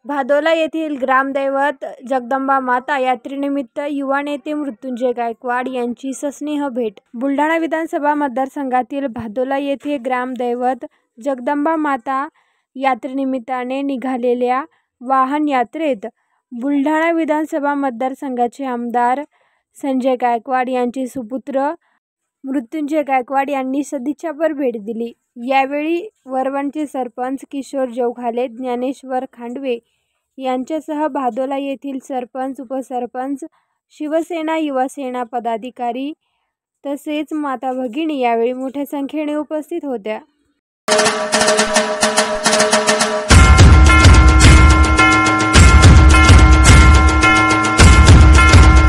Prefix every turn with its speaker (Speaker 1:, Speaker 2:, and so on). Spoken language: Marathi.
Speaker 1: भादोला येथील ग्रामदैवत जगदंबा माता यात्रेनिमित्त युवा नेते मृत्युंजय गायकवाड यांची सस्नेह भेट. बुलढाणा विधानसभा मतदारसंघातील भादोला येथे ग्रामदैवत जगदंबा माता यात्रेनिमित्ताने निघालेल्या वाहन यात्रेत बुलढाणा विधानसभा मतदारसंघाचे आमदार संजय गायकवाड यांचे सुपुत्र मृत्युंजय गायकवाड यांनी सदिच्छाभर भेट दिली. यावेळी वरवणचे सरपंच किशोर जवघाले, ज्ञानेश्वर खांडवे यांच्यासह भादोला येथील सरपंच, उपसरपंच, शिवसेना, युवासेना पदाधिकारी तसेच माता भगिनी यावेळी मोठ्या संख्येने उपस्थित होत्या.